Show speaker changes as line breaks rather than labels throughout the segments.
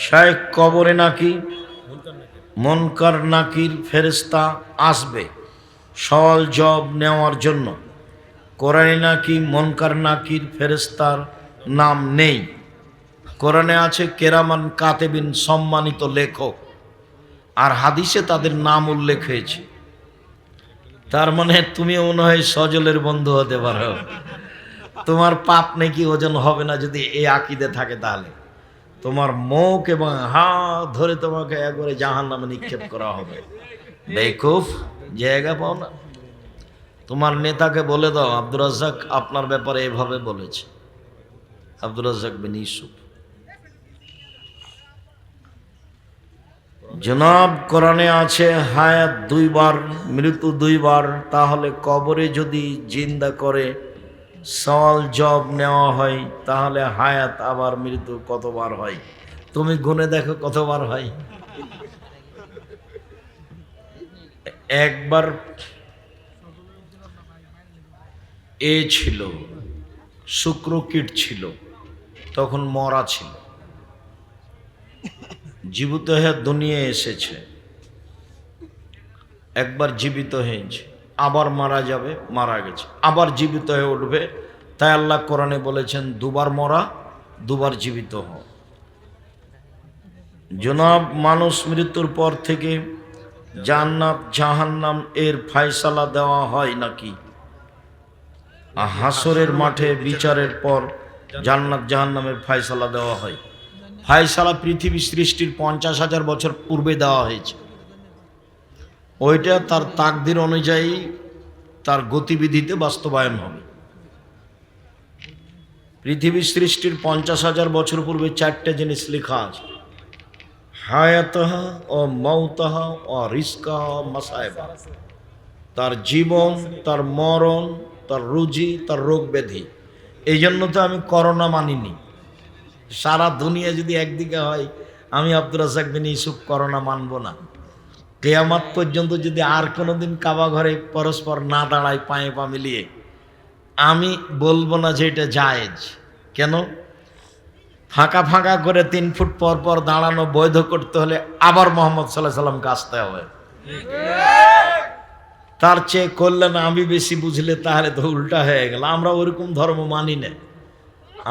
শায়েখ কবরে নাকি মুনকার নাকির ফেরেশতা আসবে সওয়াল জবাব নেওয়ার জন্য। কোরআনে নাকি মুনকার নাকির ফেরেশতার নাম নেই। কোরআনে আছে কেরামান কাতেবিন, সম্মানিত লেখক, আর হাদিসে তাদের নাম উল্লেখ হয়েছে। তার মানে তুমি মনে হয় সজলের বন্ধু হতে পারো। তোমার পাপ নাকি ওজন হবে না যদি এই আকীদা থাকে, তাহলে তোমার মুখ এবং হাত ধরে তোমাকে একবারে জাহান্নামে নিক্ষেপ করা হবে। বেকুফ, জায়গা পাও না। তোমার নেতাকে বলে দাও আব্দুর রাজ্জাক আপনার ব্যাপারে এভাবে বলেছে, আব্দুর রাজ্জাক বিন ইউসুফ। জনাব, কোরআনে আছে হায়াত দুইবার, মৃত্যু দুইবার। তাহলে কবরে যদি জিন্দা করে সওয়াল জবাব নেওয়া হয়, তাহলে হায়াত আবার মৃত্যু কতবার হয়? তুমি গুনে দেখো কতবার হয়। একবার এ ছিল, শুক্রকীট ছিল, তখন মরা ছিল, জীবিত হয়ে দুনিয়া এসেছে, একবার জীবিত হয়েছে, আবার মারা যাবে, মারা গেছে, আবার জীবিত হয়ে উঠবে। তাই আল্লাহ কোরআনে বলেছেন দুবার মরা, দুবার জীবিত হও। জনাব, মানুষ মৃত্যুর পর থেকে জান্নাত জাহান্নাম এর ফয়সালা দেওয়া হয় নাকি? হাসরের মাঠে বিচারের পর জান্নাত জাহান্নামের ফয়সালা দেওয়া হয়। ফয়সালা পৃথিবী সৃষ্টির 50,000 বছর পূর্বে দেওয়া হয়েছে। ওইটা তার তাকদির অনুযায়ী তার গতিবিধিতে বাস্তবায়ন হবে। পৃথিবী সৃষ্টির 50,000 বছর পূর্বে 4টে জিনিস লেখা আছে, হায়াতাহা ও মাউতাহা ও রিজকাহা ও মাসায়েবা। তার জীবন, তার মরণ, তার রুজি, তার রোগ ব্যাধি। এই জন্য তো আমি করোনা মানিনি। সারা দুনিয়া যদি একদিকে হয়, আমি আব্দুর রাজ্জাক বিন ইউসুফ করোনা মানব না। কিয়ামত পর্যন্ত যদি আর কোনোদিন কাবা ঘরে পরস্পর না দাঁড়ায় পায়ে পা মিলিয়ে, আমি বলবো না যে এটা জায়েজ। কেন? ফাঁকা ফাঁকা করে 3 ফুট পর পর দাঁড়ানো বৈধ করতে হলে আবার মোহাম্মদ সাল্লাল্লাহু আলাইহি সাল্লামকে আসতে হবে। তার চেয়ে করলেন আমি বেশি বুঝলে তাহলে তো উল্টা হয়ে গেল। আমরা ওরকম ধর্ম মানি না।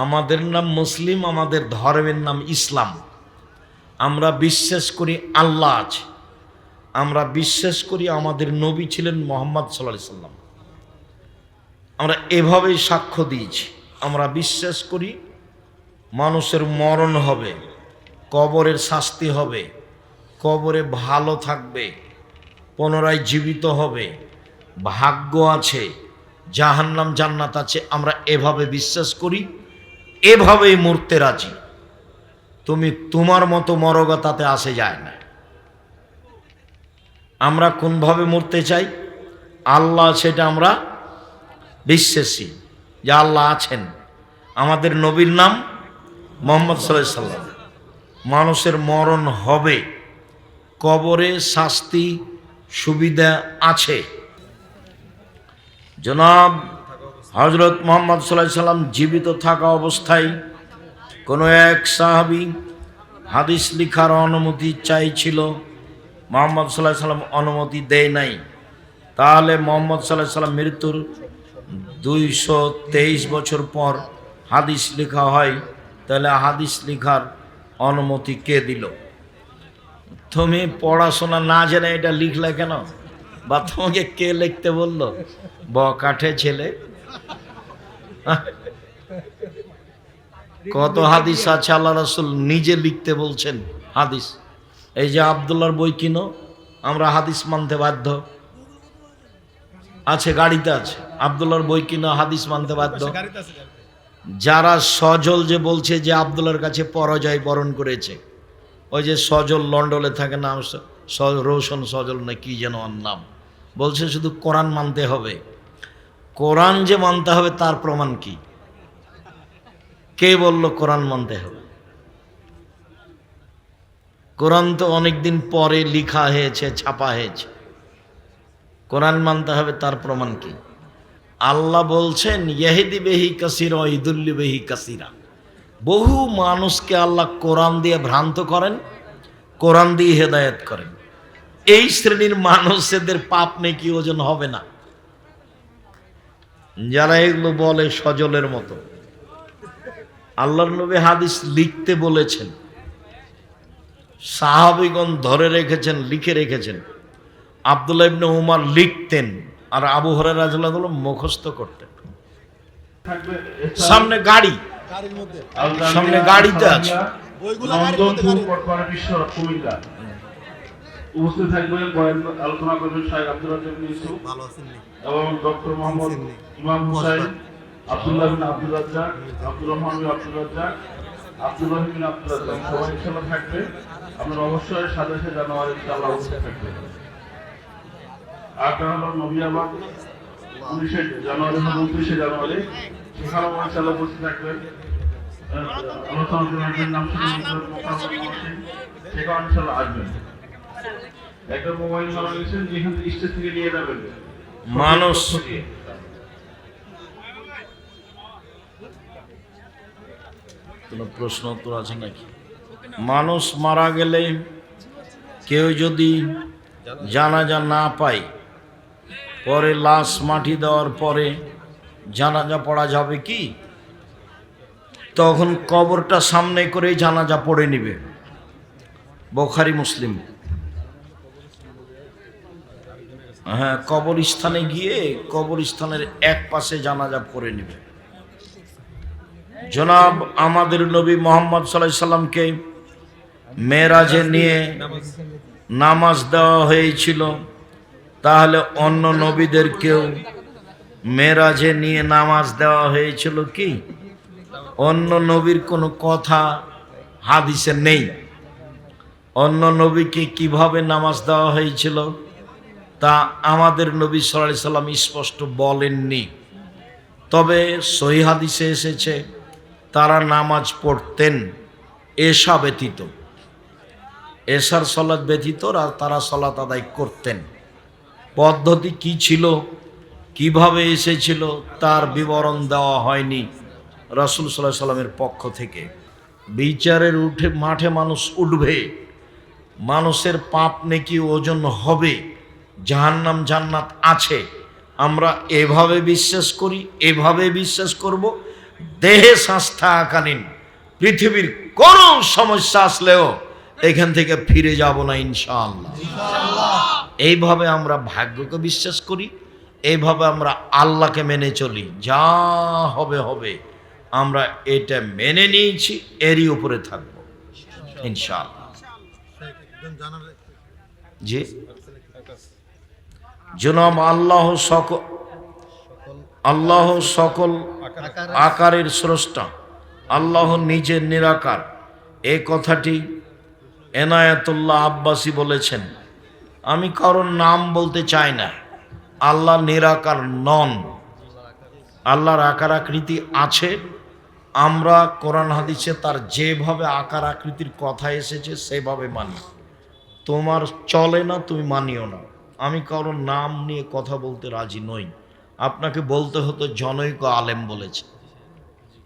আমাদের নাম মুসলিম, আমাদের ধর্মের নাম ইসলাম। আমরা বিশ্বাস করি আল্লাহ আছে, আমরা বিশ্বাস করি আমাদের নবী ছিলেন মুহাম্মদ সাল্লাল্লাহু আলাইহি সাল্লাম। আমরা এভাবেই সাক্ষ্য দিয়েছি। আমরা বিশ্বাস করি মানুষের মরণ হবে, কবরের শাস্তি হবে, কবরে ভালো থাকবে, পুনরায় জীবিত হবে, ভাগ্য আছে, জাহান্নাম জান্নাত আছে। আমরা এভাবে বিশ্বাস করি, এভাবেই মরতে রাজি। তুমি তোমার মতো মরগা তাতে আসে যায় না। আমরা কোনভাবে মরতে চাই? আল্লাহ, সেটা আমরা বিশ্বাসী যে আল্লাহ আছেন। আমাদের নবীর নাম মুহাম্মদ সাল্লাল্লাহু আলাইহি সাল্লাম। মানুষের মরণ হবে, কবরে শাস্তি সুবিধা আছে। জনাব, হযরত মুহাম্মদ সাল্লাল্লাহু আলাইহি সাল্লাম জীবিত থাকা অবস্থায় কোনো এক সাহাবী হাদিস লেখার অনুমতি চাইছিল, মুহাম্মদ সাল্লাল্লাহু আলাইহি সাল্লাম অনুমতি দেয় নাই। তাহলে মুহাম্মদ সাল্লাল্লাহু আলাইহি সাল্লাম মৃত্যুর 223 বছর পর হাদিস লেখা হয়, তাহলে হাদিস লেখার অনুমতি কে দিল? তুমি পড়াশোনা না জেনে এটা লিখলে কেন? বা তোমাকে কে লিখতে বললো? বকাঠে ছেলে। কত হাদিস আছে আল্লাহ রাসূল নিজে লিখতে বলছেন হাদিস। এই যে আব্দুল্লাহর বই কিনো, আমরা হাদিস মানতে বাধ্য। আছে, গাড়িতে আছে, আব্দুল্লাহর বই কিনো, হাদিস মানতে বাধ্য। যারা সজল যে বলছে যে আব্দুল্লাহর কাছে পরাজয় বরণ করেছে, ওই যে সজল লন্ডনে থাকে, নাম রোশন সজল না কি যেন ওর নাম, বলছে শুধু কোরআন মানতে হবে। কোরআন যে মানতে হবে তার প্রমাণ কি? কে বলল কোরআন মানতে হবে? কোরআন তো অনেকদিন পরে লিখা হয়েছে, ছাপা হয়েছে। কোরআন মানতে হবে তার প্রমাণ কি? আল্লাহ বলছেন ইহদি বিহি কাসীরা ওয়া ইদুল্লি বিহি কাসীরা। বহু মানুষকে আল্লাহ কোরআন দিয়ে ভ্রান্ত করেন, কোরআন দিয়ে হেদায়েত করেন। এই শ্রেণীর মানুষদের পাপ নেকি ওজন হবে না। যারা এগুলো বলে সজলের মতো। আল্লাহর নবী হাদিস লিখতে বলেছেন, সাহাবীগণ ধরে রেখেছেন, লিখে রেখেছেন। আব্দুল্লাহ ইবনে উমর লিখতেন আর আবু হুরায়রা রাদিয়াল্লাহু আনহু মুখস্থ করতেন। সামনে গাড়ি, সামনে গাড়িতে আছে।
উপস্থিত থাকবেন, আলোচনা করবেন শাহেখ আব্দুর রাজ্জাক ইউসুফ এবং ডক্টর মোহাম্মদ ইমাম হুসাইন, আব্দুল্লাহ বিন আব্দুর রাজ্জাক, আব্দুর রহমান বিন আব্দুর রাজ্জাক, আব্দুর রহিম বিন আব্দুর রাজ্জাক, সবাই ইনশাআল্লাহ থাকবে। আপনারা অবশ্যই 27শে জানুয়ারি ইনশাআল্লাহ উপস্থিত থাকবেন। আর হলো নবিয়াবাদ 19শে জানুয়ারি, 29শে জানুয়ারি, সেখানেও ইনশাআল্লাহ উপস্থিত থাকবেন। আলোচনা করবেন, নাম শুনে সেখানে ইনশাআল্লাহ আসবেন। একটা মোবাইল নাম্বার লিখেছেন, যেখান থেকে স্টেজ থেকে নিয়ে যাবেন
মানুষ। কোনো প্রশ্ন উত্তর আছে নাকি? মানুষ মারা গেলে কেউ যদি জানাজা না পায়, পরে লাশ মাটি দেওয়ার পরে জানাজা পড়া যাবে কি? তখন কবরটা সামনে করে জানাজা পড়ে নিবে। বুখারী মুসলিম। হ্যাঁ, কবরস্থানে গিয়ে কবরস্থানের এক পাশে জানাজা পড়ে নেবে। জনাব আমাদের নবী মুহাম্মদ সাল্লাল্লাহু আলাইহি সাল্লামকে মেরাজে নিয়ে নামাজ দেওয়া হয়েছিল, তাহলে অন্য নবীদেরকেও মেরাজে নিয়ে নামাজ দেওয়া হয়েছিল কি? অন্য নবীর কোনো কথা হাদিসে নেই। অন্য নবীকে কিভাবে নামাজ দেওয়া হয়েছিল তা আমাদের নবী সাল্লাল্লাহু আলাইহি সাল্লাম স্পষ্ট বলেননি। তবে সহিহ হাদিসে এসেছে তারা নামাজ পড়তেন এশা ব্যতীত, এশার সালাত ব্যতীত তারা সালাত আদায় করতেন। পদ্ধতি কি ছিল, কিভাবে এসেছিল তার বিবরণ দেওয়া হয়নি রাসূল সাল্লাল্লাহু আলাইহি সাল্লামের পক্ষ থেকে। বিচারের মাঠে মানুষ উঠবে, মানুষের পাপ নেকি ওজন হবে, জাহান্নাম জান্নাত আছে, আমরা এভাবে বিশ্বাস করি, এভাবে বিশ্বাস করব। দেহে শ্বাস থাকাকালীন পৃথিবীর কোন সমস্যা আসলেও এখান থেকে ফিরে যাব না ইনশাআল্লাহ। এইভাবে আমরা ভাগ্যকে বিশ্বাস করি, এইভাবে আমরা আল্লাহকে মেনে চলি। যা হবে হবে, আমরা এটা মেনে নিয়েছি, এরই উপরে থাকবো ইনশাআল্লাহ। জি জনাব, আল্লাহ সকল আকারের স্রষ্টা, আল্লাহ নিজের নিরাকার। এই কথাটি এনায়েতুল্লাহ আব্বাসী বলেছেন। আমি কারোর নাম বলতে চাই না। আল্লাহ নিরাকার নন, আল্লাহর আকার আকৃতি আছে। আমরা কোরআন হাদিসে তার যেভাবে আকার আকৃতির কথা এসেছে সেভাবে মানি। তোমার চলে না, তুমি মানিও না। আমি কারোর নাম নিয়ে কথা বলতে রাজি নই। আপনাকে বলতে হতো জনৈক আলেম বলেছে,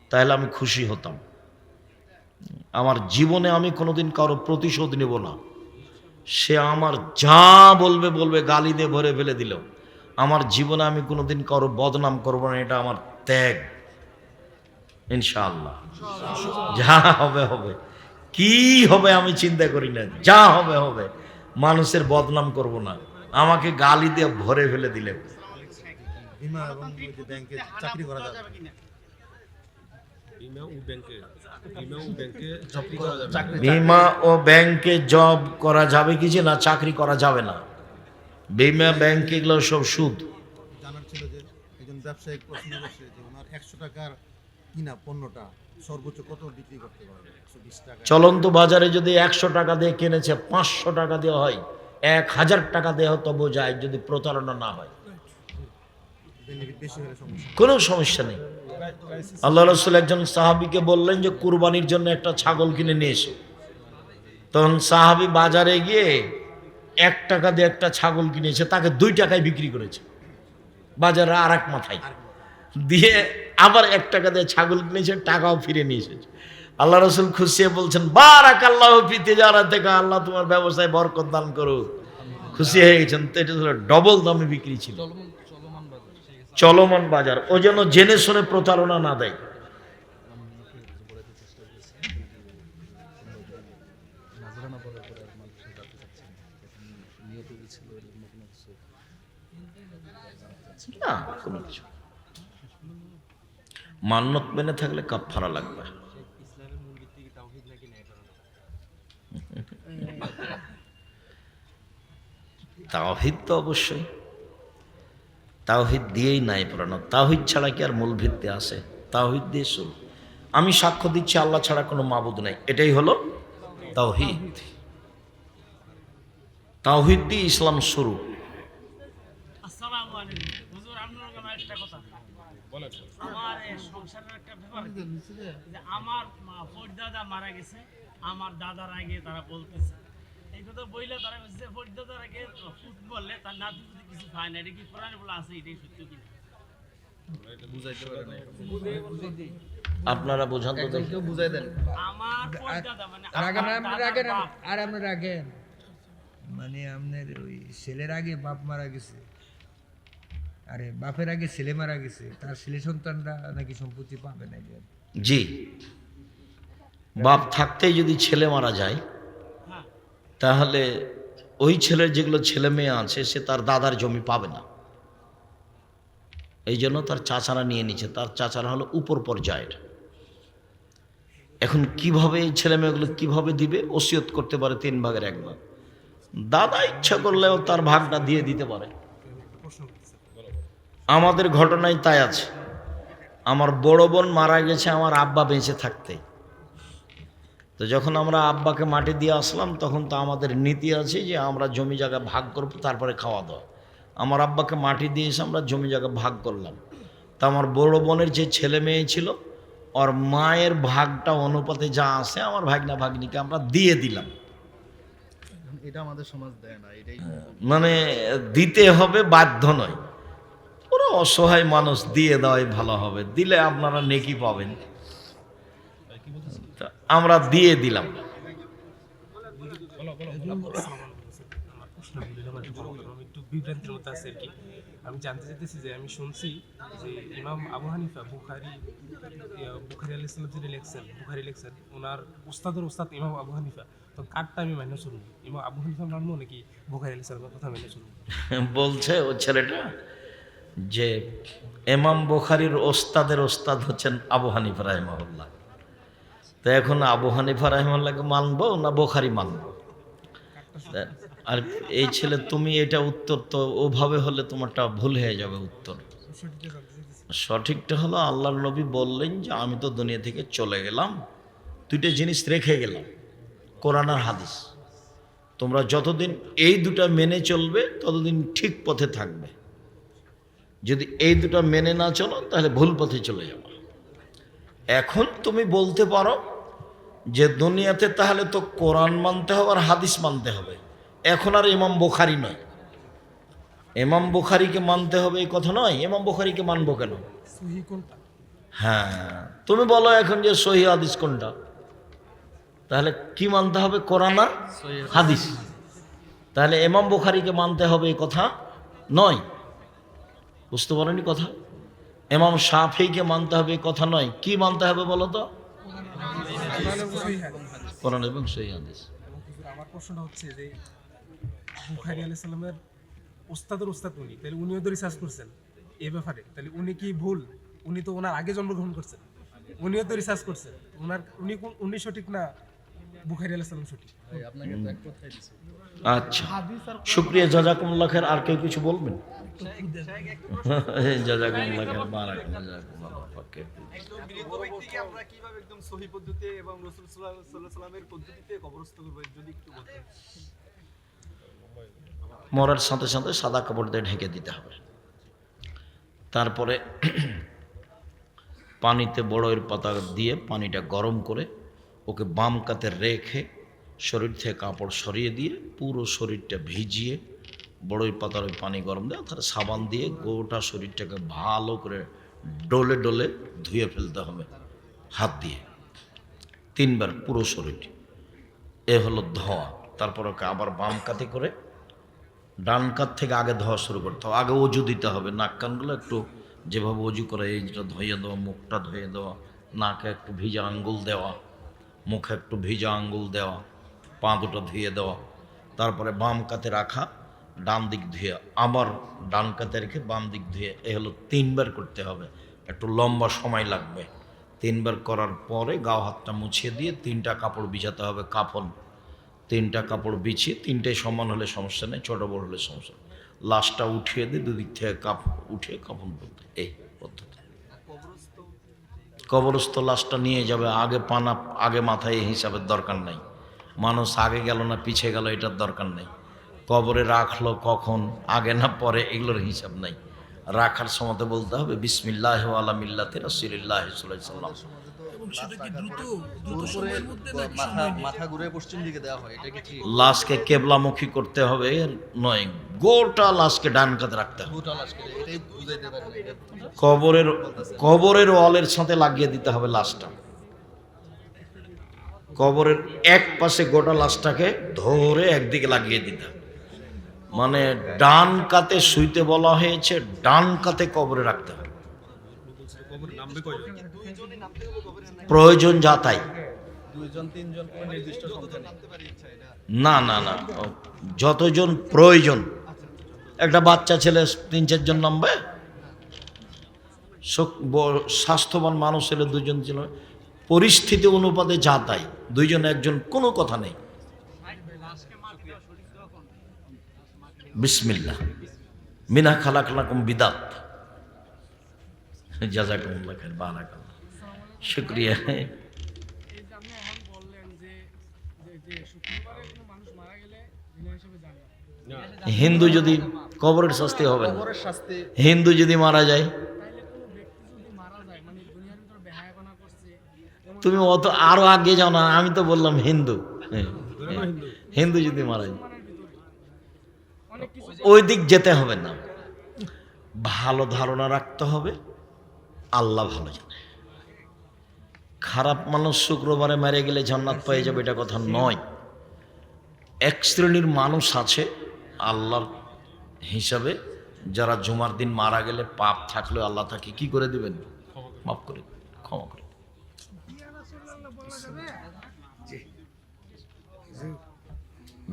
তাহলে আমি খুশি হতাম। আমার জীবনে আমি কোনোদিন কারো প্রতিশোধ নেব না। সে আমার যা বলবে বলবে, গালি দিয়ে ভরে ফেলে দিল, আমার জীবনে আমি কোনোদিন কারো বদনাম করবো না। এটা আমার ত্যাগ ইনশাআল্লাহ। যা হবে হবে, কি হবে আমি চিন্তা করি না, যা হবে হবে। মানুষের বদনাম করব না। আমাকে গালি দিয়ে ভরে ফেলে দিলে বিমা ও ব্যাংকে জব করা যাবে কি? যে না, চাকরি করা যাবে না। বিমা ব্যাংক এগুলো সব সুদ।
জানার ছিল যে একজন ব্যবসায়িক প্রশ্ন করছে যে ওনার 100 টাকার কিনা পণ্যটা সর্বোচ্চ কত বিক্রি করতে পারবে? 120 টাকা।
চলন্ত বাজারে যদি 100 টাকা দিয়ে কিনেছে, 500 টাকা দেওয়া হয়, 1000 টাকা দেওয়া তবু যায়, যদি প্রতারণা না হয়। কোনো সমস্যা নেই। আল্লাহ রাসূল একজন সাহাবীকে বললেন যে কুরবানির জন্য একটা ছাগল কিনে নিয়ে এসো। তখন সাহাবী বাজারে গিয়ে 1 টাকা দিয়ে একটা ছাগল কিনেছে, তাকে 2 টাকায় বিক্রি করেছে। বাজারে আর এক মাথায় দিয়ে আবার 1 টাকা দিয়ে ছাগল কিনেছে, টাকাও ফিরে নিয়ে এসেছে। আল্লাহ রসুল খুশি হয়ে বলছেন বারাকাল্লাহু ফি তিজারাতিকা, আল্লাহ তোমার ব্যবসায় বরকত দান করুক। খুশি হয়ে গেছেন। তো এটা ছিল ডবল দামে বিক্রি ছিল, চলমান বাজার। ও যেন জেনে শুনে প্রতারণা না দেয়। না, কোনো কিছু মান্যত মেনে থাকলে কাফারা লাগবে। তাওহীদ তো অবশ্যই, তাওহীদ দিয়েই নাই পড়ানো। তাওহীদ ছাড়া কি আর মূল ভিত্তি আছে? তাওহীদ দিয়ে শুরু। আমি সাক্ষ্য দিচ্ছি আল্লাহ ছাড়া কোনো মাবুদ নাই, এটাই হলো তাওহীদ। তাওহীদ দিয়ে ইসলাম শুরু।
আসসালামু আলাইকুম হুজুর, আপনার কাছে একটা কথা বলেন। আমার এই সংসারের একটা ব্যাপার যে আমার পর্দাদা মারা গেছে, আমার দাদার আগে তারা বলতেছে এই কথা বইলে তারা বলছে পর্দাদার আগে ফুট বললে তার নাতি যদি কিছু খায় না, এটা কি কোরআনে বলা আছে? এটাই সত্য কিনা?
আপনারা বোঝান তো দেখি।
আমার পর্দাদা মানে
আর আপনার রাখেন, মানে আপনার ওই ছেলের আগে বাপ মারা গেছে, আরে বাপের আগে ছেলে মারা গেছে, তার ছেলে সন্তানরা নাকি সম্পত্তি পাবে না।
জি, বাপ থাকতেই যদি ছেলে মারা যায়
হ্যাঁ,
তাহলে ওই ছেলের যেগুলো ছেলে মেয়ে আছে সে তার দাদার জমি পাবে না। এই জন্য তার চাচারা নিয়ে নিচ্ছে। তার চাচারা হলো উপর পর্যায়ের। এখন কিভাবে এই ছেলে মেয়েগুলো কিভাবে দিবে? ওসিয়ত করতে পারে 3 ভাগের 1 ভাগ। দাদা ইচ্ছা করলেও তার ভাগটা দিয়ে দিতে পারে। আমাদের ঘটনায় তাই আছে। আমার বড় বোন মারা গেছে আমার আব্বা বেঁচে থাকতে। তো যখন আমরা আব্বাকে মাটি দিয়ে আসলাম তখন তো আমাদের নীতি আছে যে আমরা জমি জায়গা ভাগ করব, তারপরে খাওয়া দাওয়া। আমার আব্বাকে মাটি দিয়ে এসে আমরা জমি জায়গা ভাগ করলাম। তা আমার বড় বোনের যে ছেলে মেয়ে ছিল ওর মায়ের ভাগটা অনুপাতে যা আছে আমার ভাগনা ভাগ্নিকে আমরা দিয়ে দিলাম।
এটা আমাদের সমাজ দেয় না, এটাই
মানে দিতে হবে, বাধ্য নয়। ওরা অসহায় মানুষ, দিয়ে দেওয়াই ভালো হবে। দিলে আপনারা নেকি পাবেন। তা আমরা দিয়ে দিলাম।
একটু বিভ্রান্তির মধ্যে আছে আর কি। আমি জানতে চাইতেছি যে আমি শুনছি যে ইমাম আবু হানিফা বুখারী আলাইহিস সালাম যিনি লিখছেন, বুখারী লিখছেন, ওনার উস্তাদের উস্তাদ ইমাম আবু হানিফা। তো কারটা আমি মাইনে শুনবো, ইমাম আবু হানিফা মানবো নাকি বুখারী আলাইহিস সালামের কথা মাইনে শুনবো?
বলছে ও ছেলেটা যে ইমাম বুখারীর ওস্তাদের ওস্তাদ হচ্ছেন আবু হানিফা রাহিমাহুল্লাহ। তো এখন আবু হানিফা রাহিমাহুল্লাহকে মানবো না বুখারী মানবো? আর এই ছেলে তুমি এটা উত্তর তো ওভাবে হলে তোমারটা ভুল হয়ে যাবে। উত্তর সঠিকটা হলো আল্লাহর নবী বললেন যে আমি তো দুনিয়া থেকে চলে গেলাম, 2টা জিনিস রেখে গেলাম, কোরআন আর হাদিস। তোমরা যতদিন এই 2টা মেনে চলবে ততদিন ঠিক পথে থাকবে। যদি এই 2টা মেনে না চলো তাহলে ভুল পথে চলে যাবে। এখন তুমি বলতে পারো যে দুনিয়াতে তাহলে তো কোরআন মানতে হবে আর হাদিস মানতে হবে, এখন আর ইমাম বুখারী নয়। ইমাম বুখারীকে মানতে হবে এই কথা নয়। ইমাম বুখারীকে মানবো কেন?
সহিহ কোনটা?
হ্যাঁ, তুমি বলো এখন যে সহিহ হাদিস কোনটা? তাহলে কি মানতে হবে? কোরআন আর হাদিস। তাহলে ইমাম বুখারীকে মানতে হবে এই কথা নয়। বুঝতে পারোনি কথা? ইমাম শাফিঈকে মানতে হবে এই কথা নয়। কি মানতে হবে বলো তো? কোরআন এবং সহিহ হাদিস।
আমার প্রশ্নটা হচ্ছে যে বুখারী আলাইহিস সালামের উস্তাদের উস্তাদ উনি, তাহলে উনিও তো রিসার্চ করছেন এই ব্যাপারে, তাহলে উনি কি ভুল? উনি তো ওনার আগে জন্মগ্রহণ করছেন, উনিও তো রিসার্চ করছেন। উনি সঠিক না বুখারী আলাইহিস সালাম সঠিক?
আচ্ছা, শুকরিয়া, জাযাকুমুল্লাহ খায়ের। আর কেউ কিছু বলবেন? জাযাকুমুল্লাহ খায়ের, বারাকাল্লাহ ফাকে।
আমরা কিভাবে একদম সহি পদ্ধতিতে এবং রাসূল সাল্লাল্লাহু আলাইহি সাল্লামের পদ্ধতিতে কবরস্থ করব যদি একটু বলতেন।
মরার সাথে সাথে সাদা কাপড় দিয়ে ঢেকে দিতে হবে। তারপরে পানিতে বড়ইয়ের পাতা দিয়ে পানিটা গরম করে ওকে বাম কাতে রেখে শরীর থেকে কাপড় সরিয়ে দিয়ে পুরো শরীরটা ভিজিয়ে বড়ই পাতার ওই পানি গরম দেয়, অর্থাৎ সাবান দিয়ে গোটা শরীরটাকে ভালো করে ডলে ডলে ধুয়ে ফেলতে হবে হাত দিয়ে। তিনবার পুরো শরীর। এ হলো ধোয়া। তারপর ওকে আবার বাম কাতে করে ডান কাত থেকে আগে ধোয়া শুরু করতে হবে। আগে অজু দিতে হবে, নাক কানগুলো একটু যেভাবে অজু করে এই যেটা ধুয়ে দেওয়া, মুখটা ধুয়ে দেওয়া, নাকে একটু ভিজা আঙ্গুল দেওয়া, মুখে একটু ভিজা আঙ্গুল দেওয়া, পা দুটো ধুয়ে দেওয়া, তারপরে বাম কাতে রাখা, ডান দিক ধুয়ে আবার ডান কাতে রেখে বাম দিক ধুয়ে। এ হলো তিনবার করতে হবে, একটু লম্বা সময় লাগবে। তিনবার করার পরে গাও হাতটা মুছিয়ে দিয়ে 3টা কাপড় বিছাতে হবে, কাফন। 3টা কাপড় বিছিয়ে 3টাই সমান হলে সমস্যা নেই, ছোটো বড় হলে সমস্যা নেই। লাশটা উঠিয়ে দিয়ে দুদিক থেকে কাপড় উঠিয়ে কাফন পরতে, এই পদ্ধতি। কবরস্থ লাশটা নিয়ে যাবে, আগে পানা আগে মাথায় এই হিসাবের দরকার নেই। মানুষ আগে গেল না পিছে গেল এটার দরকার নেই। কবরে রাখলো কখন, আগে না পরে, এগুলোর হিসাব নাই। রাখার সময় বলতে হবে বিসমিল্লাহ আলা মিল্লাতি রাসূলিল্লাহ সাল্লাল্লাহু আলাইহি ওয়াসাল্লাম।
মাথা ঘুরে পশ্চিম দিকে দেওয়া হয়, এটা কি ঠিক?
লাশকে কেবলামুখী করতে হবে নয়, গোটা লাশকে ডান কাতে রাখতে হবে।
গোটা লাশকে, এটাই বুঝাইতে পারেন।
কবরের ওয়ালের সাথে লাগিয়ে দিতে হবে লাশটা। কবরের এক পাশে গোটা লাশটাকে ধরে একদিকে লাগিয়ে দিতে হবে। মানে ডান কাতে শুইতে বলা হয়েছে, ডান কাতে কবরে রাখতে হবে। প্রয়োজন যা তাই,
2-3 কোনো নির্দিষ্ট সংখ্যা নামতে পারি, ইচ্ছা এটা
না না না, যতজন প্রয়োজন। একটা বাচ্চা ছেলে 3-4 জন নামবে, স্বাস্থ্যবান মানুষ হলে 2 জন ছিল। পরিস্থিতি অনুপাতে যা তাই, 2 জন 1 জন কোনো কথা নেই। বিসমিল্লাহ মিনা খালাকনাকুম বিদাত। জাযাকুমুল্লাহ খাইর, বারাকাল্লাহ, শুকরিয়া।
এই যে আপনি এখন বললেন যে শুক্রবারে কোনো মানুষ মারা গেলে বিনা হিসেবে যাবে না।
হিন্দু যদি কবরের শাস্তি হবে না,
কবরের শাস্তি।
হিন্দু যদি মারা যায়,
তাইলে কোনো ব্যক্তি যদি মারা যায়, মানে দুনিয়ার ভিতরে বেহায়াপনা করছে,
তুমি অত আরো আগে যাও না। আমি তো বললাম হিন্দু, হিন্দু যদি মারা যায়
অনেক কিছু
ওই দিক যেতে হবে না। ভালো ধারণা রাখতে হবে, আল্লাহ ভালো জানে। খারাপ মানুষ শুক্রবারে মেরে গেলে জান্নাত পেয়ে যাবে এটা কথা নয়। এক শ্রেণীর মানুষ আছে আল্লাহর হিসাবে, যারা জুমার দিন মারা গেলে পাপ থাকলেও আল্লাহ তাকে কি করে দিবেন, মাফ করে, ক্ষমা করে।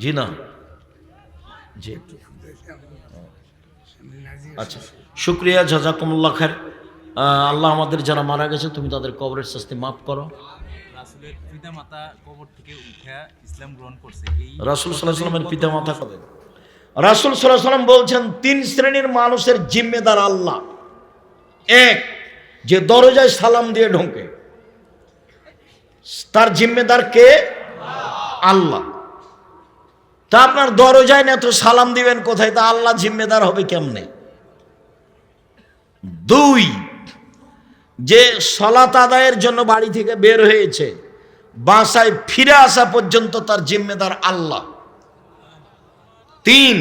জি না, জি, আচ্ছা, শুক্রিয়া, জাযাকুমুল্লাহ খাইর। আল্লাহ আমাদের যারা মারা গেছে তুমি তাদের কবরের শাস্তি মাফ করো।
রাসূলের পিতামাতা কবর থেকে উঠা ইসলাম গ্রহণ করছে, এই
রাসূল সাল্লাল্লাহু আলাইহি ওয়াসাল্লামের পিতামাতা কবে? রাসূল সাল্লাল্লাহু আলাইহি ওয়াসাল্লাম বলছেন 3 শ্রেণীর মানুষের জিম্মেদার আল্লাহ। এক, যে দরজায় সালাম দিয়ে ঢোকে, তার জিম্মেদার কে? আল্লাহ। তা আপনার দরজায় না তো সালাম দিবেন কোথায়, তা আল্লাহ জিম্মেদার হবে কেমনে? 2, যে সালাত আদায়ের জন্য বাড়ি থেকে বের হয়েছে, বাসায় ফিরে আসা পর্যন্ত তার জিম্মেদার আল্লাহ। 3,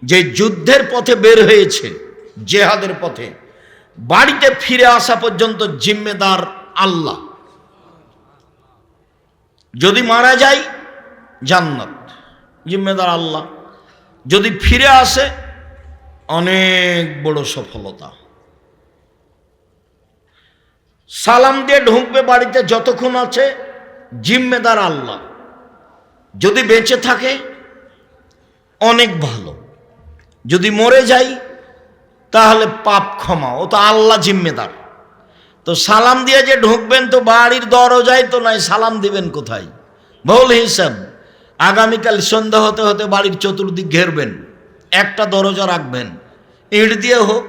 যে যুদ্ধের পথে বের হয়েছে, জেহাদের পথে, বাড়িতে ফিরে আসা পর্যন্ত জিম্মেদার আল্লাহ। যদি মারা যায় জান্নাত, জিম্মেদার আল্লাহ। যদি ফিরে আসে অনেক বড় সফলতা। সালাম দিয়ে ঢুকবে বাড়িতে, যতক্ষণ আছে জিম্মেদার আল্লাহ। যদি বেঁচে থাকে অনেক ভালো, যদি মরে যাই তাহলে পাপ ক্ষমা, ও তো আল্লাহ জিম্মেদার। তো সালাম দিয়ে যে ঢুকবেন তো বাড়ির দরজায় তো নাই, সালাম দিবেন কোথায়? ভুল হিসাব। আগামীকাল সন্ধ্যা হতে হতে বাড়ির চতুর্দিক ঘেরবেন, একটা দরজা রাখবেন, ইট দিয়ে হোক,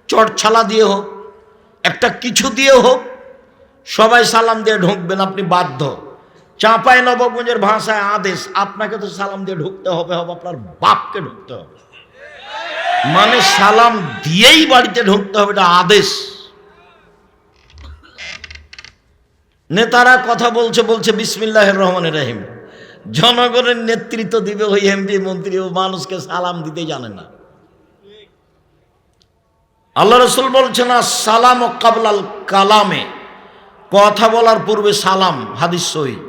চটছালা দিয়ে হোক, একটা কিছু দিয়ে হোক, সবাই সালাম দিয়ে ঢুকবেন। আপনি বাধ্য। চাঁপাই নবাবগঞ্জের ভাষায় আদেশ, আপনাকে তো সালাম দিয়ে ঢুকতে হবে, আপনার বাপকে ঢুকতে হবে। মানে সালাম দিয়েই বাড়িতে ঢুকতে হবে, এটা আদেশ। নেতারা কথা বলছে বিসমিল্লাহির রহমানির রহিম, জনগণের নেতৃত্ব দিবে ওই এমপি মন্ত্রী, ও মানুষকে সালাম দিতে জানে না। আল্লাহ রাসূল বলছেন সালাম কাবলাল কালামে, কথা বলার পূর্বে সালাম, হাদিস সহিহ।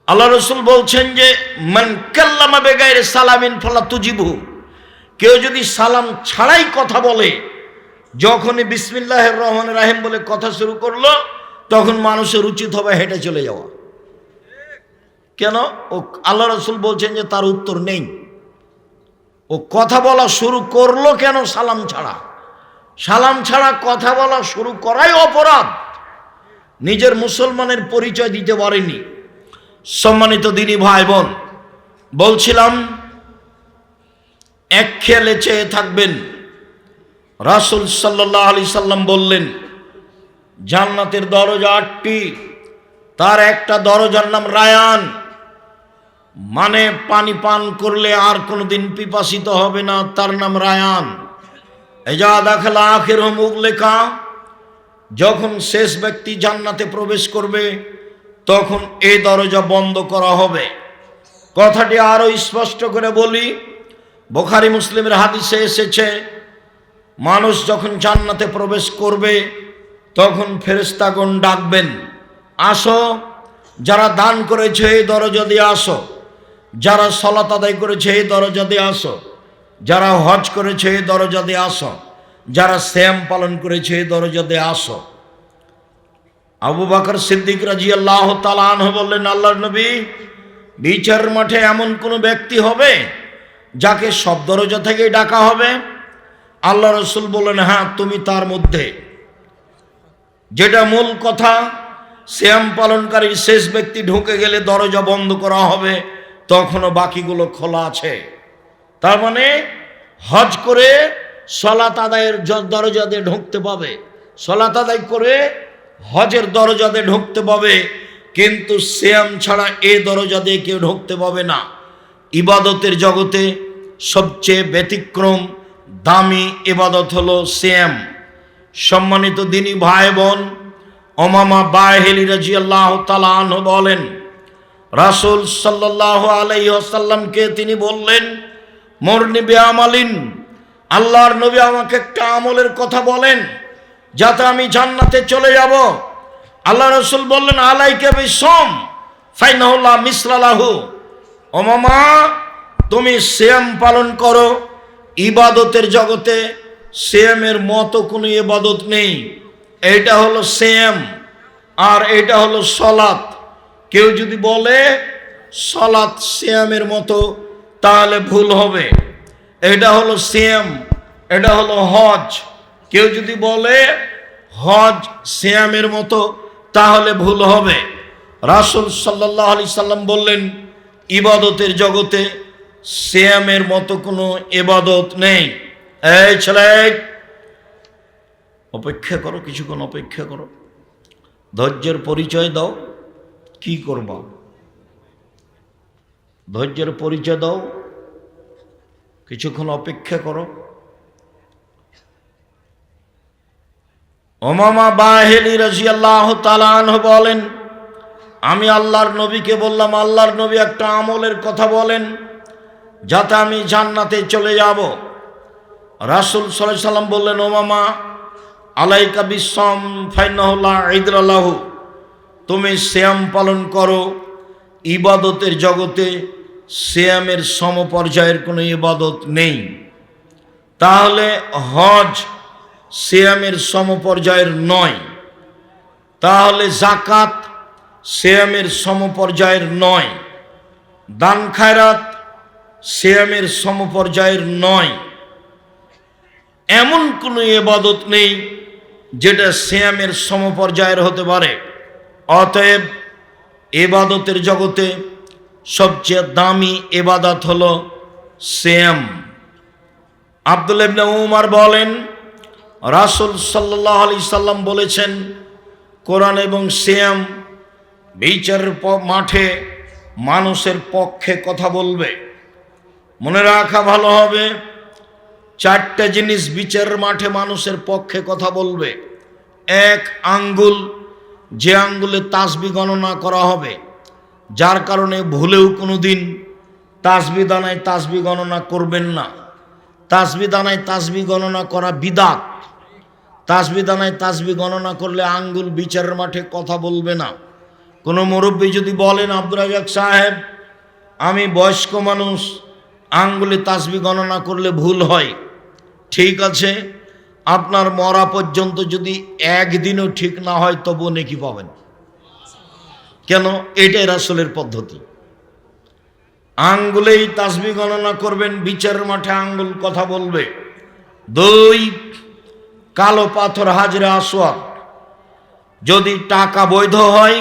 আল্লাহ রসুল বলছেন যে মান কাল্লামা বেগাইরে সালামিন ফালা তুজিবু, কেউ যদি সালাম ছাড়াই কথা বলে, যখনই বিসমিল্লাহির রহমানির রহিম বলে কথা শুরু করলো, তখন মানুষের উচিত হবে হেঁটে চলে যাওয়া। কেন? ও আল্লাহ রসুল বলছেন যে তার উত্তর নেই। ও কথা বলা শুরু করলো কেন সালাম ছাড়া? সালাম ছাড়া কথা বলা শুরু করাই অপরাধ। নিজের মুসলমানের পরিচয় দিতে পারেনি। সম্মানিত দিনী ভাই বোন, বলছিলাম এক খেয়ালে চেয়ে থাকবেন। রাসূল সাল্লাল্লাহু আলাইহি সাল্লাম বললেন জান্নাতের দরজা 8টি, তার একটা দরজার নাম রায়ান, মানে পানি পান করলে আর কোনোদিন পিপাসিত হবে না, তার নাম রায়ান। এজা দাখালা আখিরুহুম উগলিকা, যখন শেষ ব্যক্তি জান্নাতে প্রবেশ করবে তখন এই দরজা বন্ধ করা হবে। কথাটি আরো স্পষ্ট করে বলি, বুখারী মুসলিমের হাদিসে এসেছে, মানুষ যখন জান্নাতে প্রবেশ করবে তখন ফেরেশতাগণ ডাকবেন, আসো, যারা দান করেছে এই দরজা দিয়ে আসো, যারা সালাত আদায় করেছে এই দরজা দিয়ে আসো, যারা হজ করেছে এই দরজা দিয়ে আসো, যারা সিয়াম পালন করেছে এই দরজা দিয়ে আসো। আবু বকর সিদ্দিক রাদিয়াল্লাহু তাআলা আনহু বললেন, আল্লাহর নবী, বিচারের মাঠে এমন কোন ব্যক্তি হবে যাকে সব দরজা থেকেই ডাকা হবে? আল্লাহ রাসূল বললেন, হ্যাঁ, তুমি তার মধ্যে। যেটা মূল কথা, সিয়াম পালনকারী শেষ ব্যক্তি ঢুকে গেলে দরজা বন্ধ করা হবে, তখনও বাকিগুলো খোলা আছে। তার মানে হজ করে সালাত আদায়ের দরজা দিয়ে ঢুকতে পাবে, সালাত আদায় করে হজের দরজা দিয়ে ঢুকতে পাবে, কিন্তু সিয়াম ছাড়া এই দরজা দিয়ে কেউ ঢুকতে পাবে না। ইবাদতের জগতে সবচেয়ে ব্যতিক্রম দামি ইবাদত হলো সিয়াম। সম্মানিত দিনী ভাই বোন, উমামা বাহিলি রাদিয়াল্লাহু তাআলা আনহু বলেন, রাসূল সাল্লাল্লাহু আলাইহি ওয়াসাল্লামকে তিনি বললেন, মুরনি বিআমালিন, আল্লাহর নবী আমাকে একটা আমলের কথা বলেন যাতে আমি জান্নাতে চলে যাব। আল্লাহ রাসূল বললেন, আলাইকা বিসম ফাইনাহু লা মিসলা লাহু, উমামা, তুমি সিয়াম পালন করো। ইবাদতের জগতে সিয়ামের মতো কোনো ইবাদত নেই। এইটা হলো সিয়াম আর এটা হলো সালাত। কেউ যদি বলে সালাত সিয়ামের মতো তাহলে ভুল হবে। এটা হলো সিয়াম, এটা হলো হজ। কেউ যদি বলে হজ সিয়ামের মতো তাহলে ভুল হবে। রাসূল সাল্লাল্লাহু আলাইহি সাল্লাম বললেন, ইবাদতের জগতে সিয়ামের মতো কোনো ইবাদত নেই। এই ছেলে, অপেক্ষা করো, কিছুক্ষণ অপেক্ষা করো, ধৈর্যের পরিচয় দাও। কি করবা? ধৈর্যের পরিচয় দাও, কিছুক্ষণ অপেক্ষা করো। উমামা বাহিলি রাদিয়াল্লাহু তাআলা আনহু বলেন, আমি আল্লাহর নবীকে বললাম, আল্লাহর নবী একটা আমলের কথা বলেন যাতে আমি জান্নাতে চলে যাব। রাসূল সাল্লাল্লাহু আলাইহি সাল্লাম বললেন, উমামা, আলাইকা বিসম ফাইনাহু লা ইদরা লাহু, তুমি সিয়াম পালন করো। ইবাদতের জগতে সিয়ামের সমপর্যায়ের কোনো ইবাদত নেই। তাহলে হজ সিয়ামের সমপর্যায়ের নয়, তাহলে যাকাত সিয়ামের সমপর্যায়ের নয়, দান খায়রাত সিয়ামের সমপর্যায়ের নয়। এমন কোনো ইবাদত নেই যেটা সিয়ামের সমপর্যায়ের হতে পারে। অতএব ইবাদতের জগতে সবচেয়ে দামি ইবাদত হলো সিয়াম। আব্দুল্লাহ ইবনে উমর বলেন, রাসূল সাল্লাল্লাহু আলাইহি সাল্লাম বলেছেন, কোরআন এবং সিয়াম বিচারের মাঠে মানুষের পক্ষে কথা বলবে। মনে রাখা ভালো হবে, 4টা জিনিস বিচারের মাঠে মানুষের পক্ষে কথা বলবে। 1, আঙ্গুল, যে আঙ্গুলে তাসবিহ গণনা করা হবে, যার কারণে ভুলেও কোনোদিন তাসবিহ দানায় তাসবিহ গণনা করবেন না। তাসবিহ দানায় তাসবিহ গণনা করা বিদআত। তাসবি দানায় তাসবি গণনা করলে আঙ্গুল বিচারের মাঠে কথা বলবে না। কোনো মুরব্বী যদি বলেন, আব্দুর রাজাক সাহেব আমি বয়স্ক মানুষ, আঙ্গুলে তাসবি গণনা করলে ভুল হয়, ঠিক আছে, আপনার মরা পর্যন্ত যদি একদিনও ঠিক না হয় তবুও নেকি পাবেন। কেন? এটাই রাসূলের পদ্ধতি। আঙ্গুলেই তাসবি গণনা করবেন, বিচারের মাঠে আঙ্গুল কথা বলবে। 2, কালো পাথর হাজরে আসওয়াদ, যদি টাকা বৈধ হয়,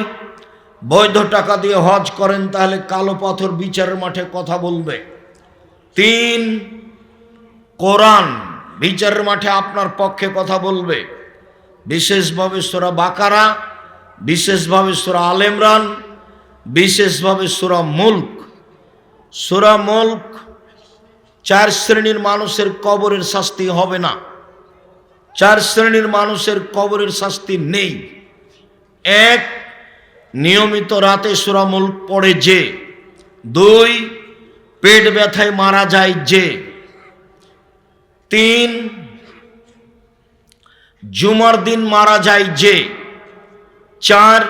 বৈধ টাকা দিয়ে হজ করেন, তাহলে কালো পাথর বিচারের মাঠে কথা বলবে। 3, কোরআন বিচারের মাঠে আপনার পক্ষে কথা বলবে, বিশেষভাবে সূরা বাকারা, বিশেষভাবে সূরা আল ইমরান, বিশেষভাবে সূরা মুলক। সূরা মুলক 4 শ্রেণীর মানুষের কবরের শাস্তি হবে না। 4 শ্রেণীর মানুষের কবরের শাস্তি নেই। 1, নিয়মিত রাতে সূরা মুলক পড়ে যে। 2, পেট ব্যথায় মারা যায় যে। 3, জুমার দিন মারা যায় যে। 4,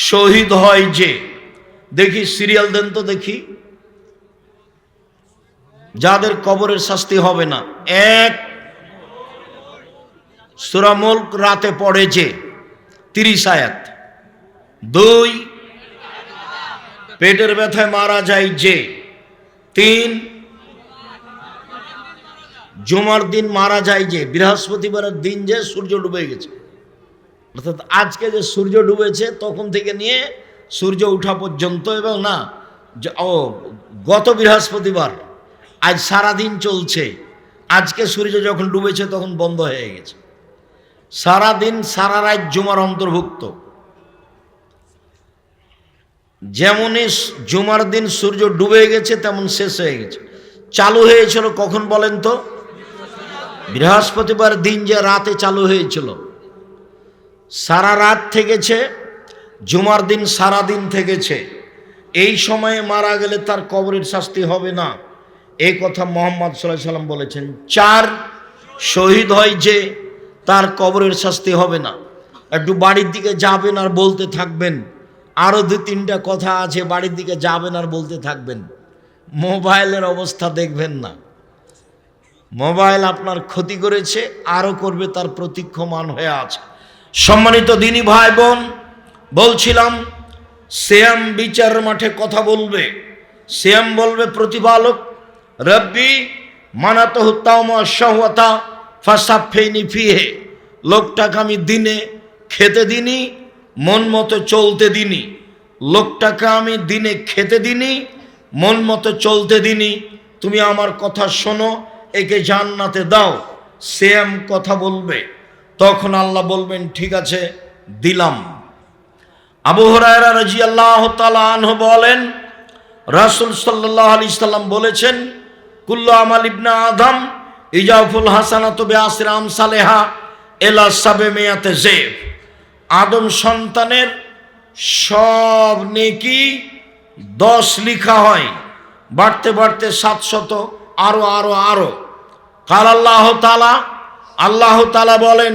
শহীদ হয় যে। দেখি সিরিয়াল দেন তো দেখি, যাদের কবরের শাস্তি হবে না। 1, সূরা মুলক রাতে পড়ে যে 30 আয়াত। 2, পেটের ব্যথায় মারা যায় যে। 3, জুমার দিন মারা যায় যে, বৃহস্পতিবারের দিন যে সূর্য ডুবে গেছে, অর্থাৎ আজকে যে সূর্য ডুবেছে তখন থেকে নিয়ে সূর্য ওঠা পর্যন্ত, এবং না গত বৃহস্পতিবার, আজ সারাদিন চলছে, আজকে সূর্য যখন ডুবেছে তখন বন্ধ হয়ে গেছে। সারাদিন সারা রাত জুমার অন্তর্ভুক্ত। যেমনই জুমার দিন সূর্য ডুবে গেছে তেমন শেষ হয়ে গেছে। চালু হয়েছিল কখন বলেন তো? বৃহস্পতিবার দিন যে রাতে চালু হয়েছিল, সারা রাত থেকেছে, জুমার দিন সারা দিন থেকেছে। এই সময়ে মারা গেলে তার কবরের শাস্তি হবে না, এই কথা মুহাম্মদ সাল্লাল্লাহু আলাইহি সাল্লাম বলেছেন। 4, শহীদ হয় যে, তার কবরের শাস্তি হবে না। একটু বাড়ির দিকে যাবেন আর বলতে থাকবেন, আরো 2-3টা কথা আছে, বাড়ির দিকে যাবেন আর বলতে থাকবেন। মোবাইলের অবস্থা দেখবেন না, মোবাইল আপনার ক্ষতি করেছে, আরো করবে, তার প্রতীক্ষমান হয়ে আছে। সম্মানিত দিনী ভাই বোন, বলছিলাম সিয়াম বিচার মাঠে কথা বলবে। সিয়াম বলবে প্রতিপালক, রব্বি মানাতহু তাওমা শাহওয়াতা ফাসাফিনি ফিহে, লোকটাকে আমি দিনে খেতে দিনি, মন মতো চলতে দিনি। লোকটাকে আমি দিনে খেতে দিনি, মন মতো চলতে দিনি, তুমি আমার কথা শোনো, একে জান্নাতে দাও। সিয়াম কথা বলবে, তখন আল্লাহ বলবেন ঠিক আছে দিলাম। আবু হুরায়রা রাদিয়াল্লাহু তাআলা আনহু বলেন, রাসূল সাল্লাল্লাহু আলাইহি সাল্লাম বলেছেন, কুল্লু আমাল ইবনে আদম ইজাফুল হাসানাতু বিআশরি আমসালিহা ইলা 700 যায়ফ। আদম সন্তানের সব নেকি 10 লেখা হয়, বাড়তে বাড়তে 700, আরো আরো আরো। কাল আল্লাহ তাআলা, আল্লাহ তাআলা বলেন,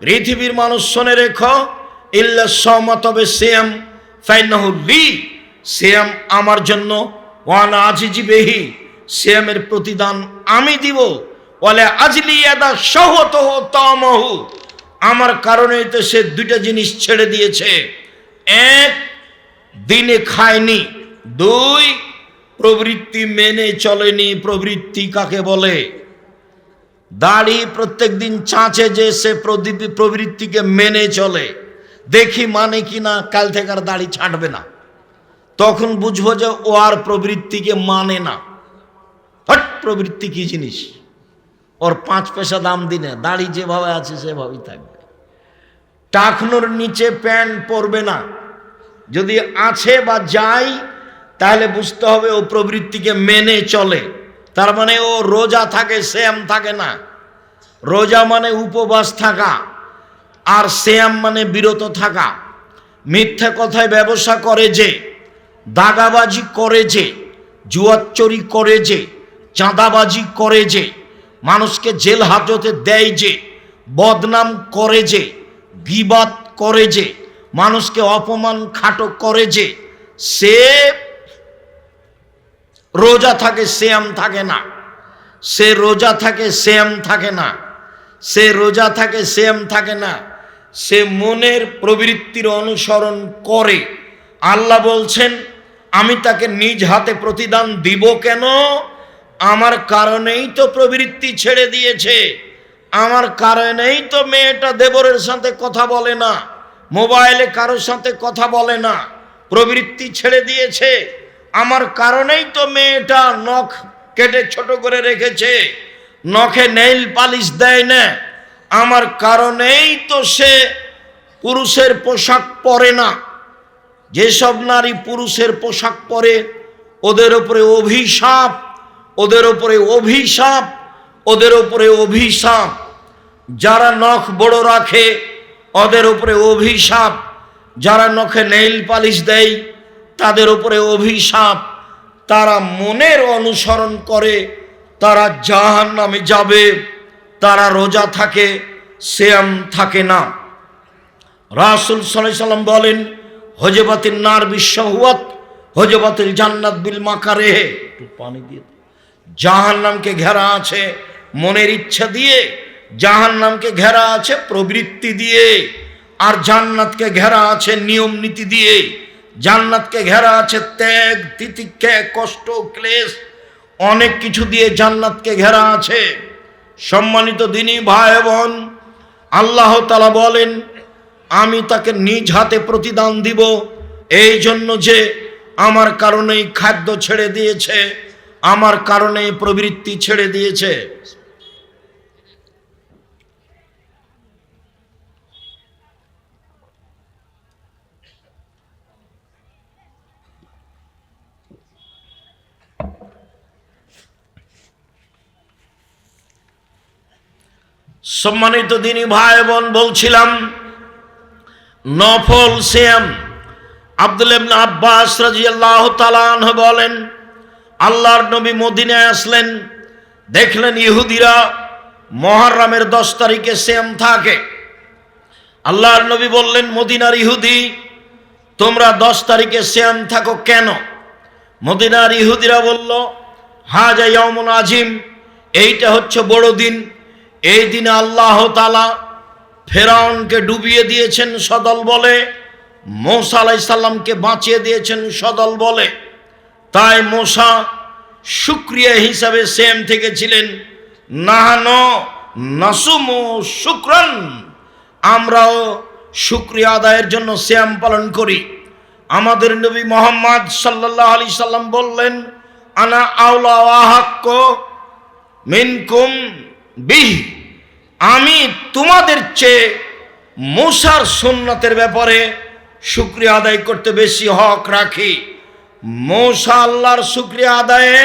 পৃথিবীর মানুষ শুনে রেখো, ইল্লা সাওমা, তবে সিয়াম, ফাইন্নাহু লি, সিয়াম আমার জন্য, ওয়ানা আজিজি বিহি, সিয়ামের প্রতিদান আমি দিব, ওয়ালা আজলি ইয়াদা শাহওয়াতুহু তামাহু, আমার কারণে তো সে 2টা জিনিস ছেড়ে দিয়েছে। 1, দিনে খায়নি। 2, প্রবৃত্তি মেনে চলেনি। প্রবৃত্তি কাকে বলে? দাড়ি প্রত্যেক দিন চাঁচে যে সে প্রবৃত্তিকে মেনে চলে, দেখি মানে কিনা, কাল থেকে আর দাড়ি ছাঁটবে না, তখন বুঝবো যে ও আর প্রবৃত্তিকে মানে না। হট, প্রবৃত্তি কি জিনিস? ওর 5 পয়সা দাম দিনে, দাড়ি যেভাবে আছে সেভাবেই থাকবে। টাকনোর নিচে প্যান্ট পরবে না, যদি আছে বা যায় তাহলে বুঝতে হবে ও প্রবৃত্তিকে মেনে চলে। তার মানে ও রোজা থাকে, সিয়াম থাকে না। রোজা মানে উপবাস থাকা, আর সিয়াম মানে বিরত থাকা। মিথ্যা কথায় ব্যবসা করে যে, দাগাবাজি করে যে, জুয়াচুরি করে যে, চাঁদাবাজি করে যে, মানুষকে জেল হাজতে দেয় যে, বদনাম করে যে, গীবাত করে যে, মানুষকে অপমান খাটো করে যে, সে রোজা থাকে সিয়াম থাকে না, সে রোজা থাকে সিয়াম থাকে না, সে রোজা থাকে সিয়াম থাকে না, সে মনের প্রবৃত্তির অনুসরণ করে। আল্লাহ বলছেন আমি তাকে নিজ হাতে প্রতিদান দিব কেন? আমার কারণেই তো প্রবৃত্তি ছেড়ে দিয়েছে, আমার কারণেই তো মেয়েটা দেবরের সাথে কথা বলে না, মোবাইলে কারোর সাথে কথা বলে না, প্রবৃত্তি ছেড়ে দিয়েছে। আমার কারণেই তো মেয়েটা নখ কেটে ছোট করে রেখেছে, নখে নেইল পালিশ দেয় না, আমার কারণেই তো সে পুরুষের পোশাক পরে না। যেসব নারী পুরুষের পোশাক পরে ওদের উপরে অভিশাপ, ওদের উপরে অভিশাপ, ওদের উপরে অভিশাপ। যারা নখ বড় রাখে ওদের উপরে অভিশাপ, যারা নখে নেইল পালিশ দেয় তাদের উপরে অভিশাপ। তারা মনের অনুসরণ করে, তারা জাহান্নামে যাবে। তারা রোজা থাকে সিয়াম থাকে না। রাসূল সাল্লাল্লাহু আলাইহি সাল্লাম বলেন হজবাতিন নার বিশ্বহুয়াত হজবাতিল জান্নাত বিল মাকারিহ। একটু পানি দিয়ে, জাহান্নামকে ঘেরা আছে মনের ইচ্ছা দিয়ে, জাহান্নামকে ঘেরা আছে প্রবৃত্তি দিয়ে, আর জান্নাতকে ঘেরা আছে নিয়ম নীতি দিয়ে। জান্নাতকে ঘেরা আছে ত্যাগ তিতিক্ষা কষ্ট ক্লেশ অনেক কিছু দিয়ে জান্নাতকে ঘেরা আছে। সম্মানিত দিনী ভাই বোন, আল্লাহ তাআলা বলেন আমি তাকে নিজ হাতে প্রতিদান দিব, এই জন্য যে আমার কারণেই খাদ্য ছেড়ে দিয়েছে, আমার কারণে প্রবৃত্তি ছেড়ে দিয়েছে। সম্মানিত দিনী ভাই বোন, বলছিলাম নফল সিয়াম। আব্দুল্লাহ ইবনে আব্বাস রাদিয়াল্লাহু তাআলা আনহু বলেন আল্লাহর নবী মদিনায় আসলেন, দেখলেন ইহুদিরা মুহররমের 10 তারিখে সিয়াম থাকে। আল্লাহর নবী বললেন মদিনার ইহুদি তোমরা 10 তারিখে সিয়াম থাকো কেন? মদিনার ইহুদিরা বলল হাজা ইয়াউমুন আজিম, এইটা হচ্ছে বড় দিন, এই দিনে আল্লাহ তাআলা ফেরাউনকে ডুবিয়ে দিয়েছেন সদল বলে, মূসা আলাইহিস সালামকে বাঁচিয়ে দিয়েছেন সদল বলে। তাই মূসা শুকরিয়া হিসাবে সিয়াম থেকেছিলেন। নাহানো নাসুমু শুকরান, আমরাও শুকরিয়া আদায়ের জন্য সিয়াম পালন করি। আমাদের নবী মুহাম্মদ সাল্লাল্লাহু আলাইহি সাল্লাম বললেন আনা আওলা ওয়া হাক্কু মিনকুম বিহি, আমি তোমাদের চেয়ে মূসার সুন্নতের ব্যাপারে শুকরিয়া আদায় করতে বেশি হক রাখি। মূসা আল্লাহর শুকরিয়া আদায়ে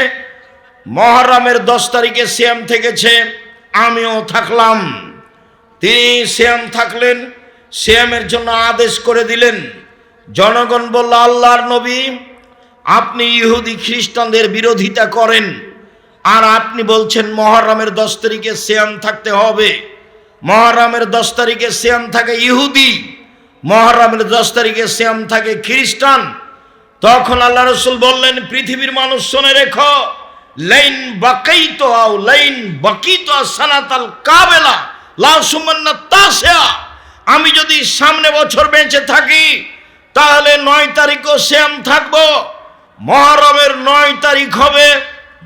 মুহররমের 10 তারিখে সিয়াম থেকেছে, আমিও থাকলাম। তিনি সিয়াম থাকলেন, সিয়ামের জন্য আদেশ করে দিলেন। জনগণ বলল আল্লাহর নবী আপনি ইহুদি খ্রিস্টানদের বিরোধিতা করেন, আর আপনি বলছেন মুহররমের 10 তারিখে সিয়াম থাকতে হবে। মুহররমের 10 তারিখে সিয়াম থাকে ইহুদি, মুহররমের 10 তারিখে সিয়াম থাকে খ্রিস্টান। তখন আল্লাহ রাসূল বললেন পৃথিবীর মানুষ শুনে রেখো, লাইন বাকাইতু আও লাইন বাকিতু সানাতাল কাবেলা লা সুমান্না তাসিয়া, আমি যদি সামনে বছর বেঁচে থাকি তাহলে 9 তারিখও সিয়াম থাকবো। মুহররমের 9 তারিখ হবে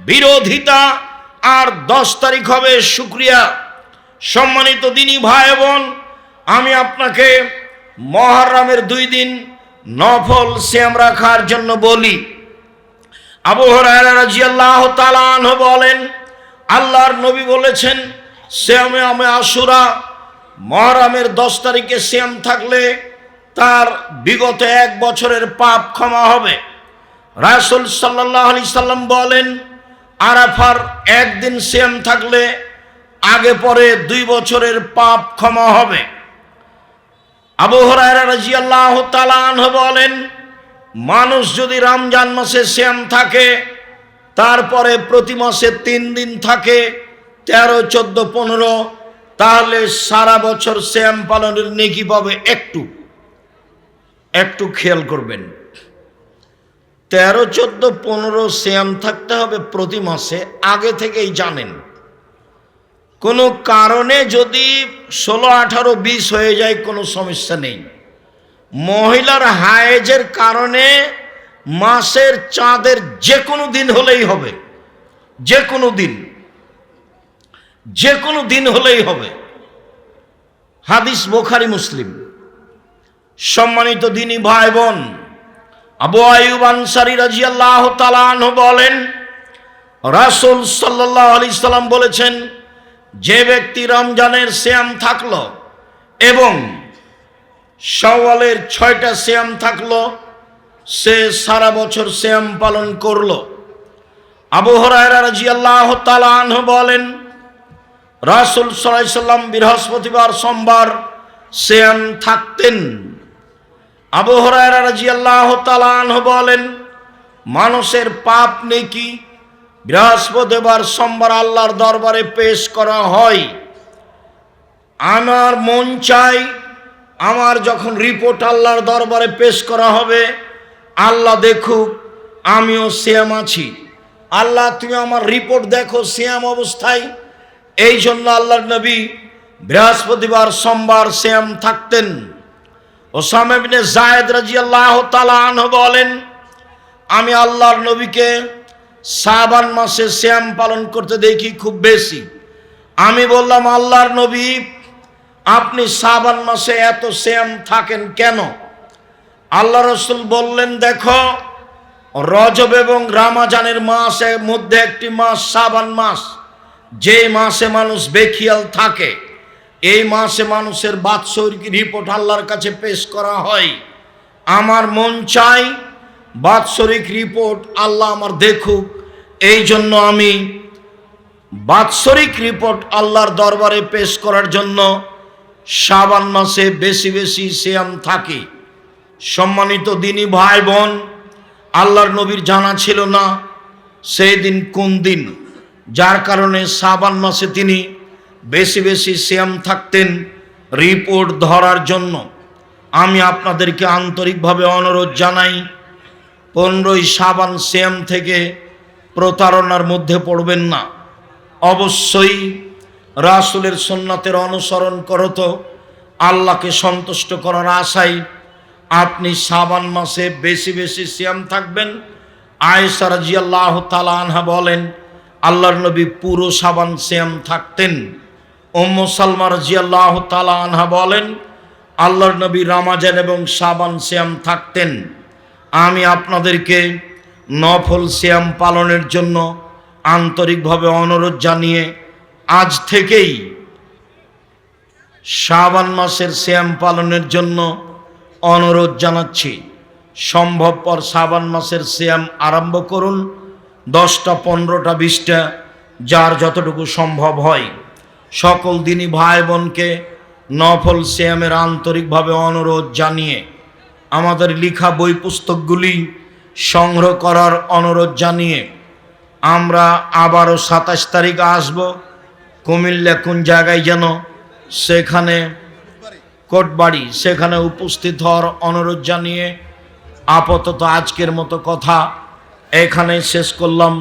বিরোধিতা আর 10 তারিখ হবে শুকরিয়া। সম্মানিত দিনী ভাই বোন, আমি আপনাকে মুহররমের 2 দিন নফল সিয়াম রাখার জন্য বলি। আবু হুরায়রা রাদিয়াল্লাহু তাআলা আনহু বলেন আল্লাহর নবী বলেছেন সিয়ামে আশুরা, মুহররমের 10 তারিখে সিয়াম থাকলে তার বিগত 1 বছরের পাপ ক্ষমা হবে। রাসূল সাল্লাল্লাহু আলাইহি সাল্লাম বলেন আরাফার 1 দিন সিয়াম থাকলে আগে পরে 2 বছরের পাপ ক্ষমা হবে। আবু হুরায়রা রাদিয়াল্লাহু তাআলা আনহু বলেন মানুষ যদি রমজান মাসে সিয়াম থাকে তারপরে প্রতি মাসে 3 দিন থাকে, 13, 14, 15, তাহলে সারা বছর শ্যাম পালনের নেকি পাবে। একটু খেয়াল করবেন, 13, 14, 15 শ্যাম থাকতে হবে প্রতি মাসে, আগে থেকেই জানেন। কোনো কারণে যদি 16, 18, 20 হয়ে যায় কোনো সমস্যা নেই। মহিলার হায়েজের কারণে মাসের চাঁদের যে কোনো দিন হলেই হবে, যে কোনো দিন হলেই হবে। হাদিস বুখারী মুসলিম। সম্মানিত দিনী ভাই বোন, আবু আইয়ুব আনসারী রাদিয়াল্লাহু তাআলা আনহু বলেন, রাসূল সাল্লাল্লাহু আলাইহি সাল্লাম বলেছেন, যে ব্যক্তি রমজানের সিয়াম থাকলো এবং শাওয়ালের 6টা সিয়াম থাকলো, সে সারা বছর সিয়াম পালন করলো। আবু হুরায়রা রাদিয়াল্লাহু তাআলা আনহু বলেন, রাসূল সাল্লাল্লাহু আলাইহি সাল্লাম বৃহস্পতিবার, সোমবার সিয়াম থাকতেন। আবু হুরায়রা রাদিয়াল্লাহু তাআলা আনহু বলেন, মানুষের পাপ নেকি বৃহস্পতিবার, সোমবার আল্লাহর দরবারে পেশ করা হয়। আমার মন চাই আমার যখন রিপোর্ট আল্লাহর দরবারে পেশ করা হবে, আল্লাহ দেখুক আমিও সিয়াম আছি। আল্লাহ তুমি আমার রিপোর্ট দেখো সিয়াম অবস্থায়। এই জন্য আল্লাহর নবী বৃহস্পতিবার, সোমবার সিয়াম থাকতেন। ওসামা ইবনে যায়েদ রাদিয়াল্লাহু তাআলা আনহু বলেন, আমি আল্লাহর নবীকে শাবান মাসে সিয়াম পালন করতে দেখি খুব বেশি। আমি বললাম, আল্লাহর নবী আপনি শাবান মাসে এত সিয়াম থাকেন কেন? আল্লাহ রাসূল বললেন, দেখো রজব এবং রমজানের মাসের মধ্যে একটি মাস শাবান মাস, যে মাসে মানুষ বেখিয়াল থাকে, এই মাসে মানুষের বাৎসরিক রিপোর্ট আল্লাহর কাছে পেশ করা হয়। আমার মন চাই বাৎসরিক রিপোর্ট আল্লাহ আমার দেখুক, এই জন্য আমি বাৎসরিক রিপোর্ট আল্লাহর দরবারে পেশ করার জন্য শাবান মাসে বেশি বেশি সিয়াম থাকি। সম্মানিত দিনী ভাই বোন, আল্লাহর নবীর জানা ছিল না সেই দিন কোন দিন, যার কারণে শাবান মাসে তিনি বেশি বেশি সিয়াম থাকতেন রিপোর্ট ধরার জন্য। আমি আপনাদেরকে আন্তরিকভাবে অনুরোধ জানাই, 15ই শাবান সিয়াম থেকে প্রতারণার মধ্যে পড়বেন না। অবশ্যই রাসূলের সুন্নাতের অনুসরণ করত আল্লাহকে সন্তুষ্ট করার আশায় আপনি শাবান মাসে বেশি বেশি সিয়াম থাকবেন। আয়েশা রাদিয়াল্লাহু তাআলা আনহা বলেন, আল্লাহর নবী পুরো শাবান সিয়াম থাকতেন। উম্মু সালমা রাদিয়াল্লাহু তাআলা আনহা বলেন, আল্লাহর নবী রমজান এবং শাবান সিয়াম থাকতেন। আমি আপনাদেরকে নফল সিয়াম পালনের জন্য আন্তরিকভাবে অনুরোধ জানিয়ে আজ থেকেই শাবান মাসের সিয়াম পালনের জন্য অনুরোধ জানাচ্ছি। সম্ভবপর শাবান মাসের সিয়াম আরম্ভ করুন, 10টা, 15টা, 20টা, যার যতটুকু সম্ভব হয়। সকল দিনী ভাই বোনকে নফল সিয়ামের আন্তরিকভাবে অনুরোধ জানিয়ে আমাদের লেখা বই পুস্তকগুলি সংগ্রহ করার অনুরোধ জানিয়ে আমরা আবারও 27 তারিখ আসব কুমিল্লা, কোন জায়গায় যেন, সেখানে কোটবাড়ি, সেখানে উপস্থিত হওয়ার অনুরোধ জানিয়ে আপাতত আজকের মতো কথা এখানে শেষ করলাম।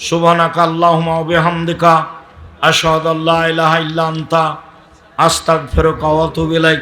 সুবহানাকা আল্লাহুম্মা ওয়া বিহামদিকা আশহাদু আল্লা ইলাহা ইল্লা আনতা আস্তাগফিরুকা ওয়া আতুবু ইলাইক।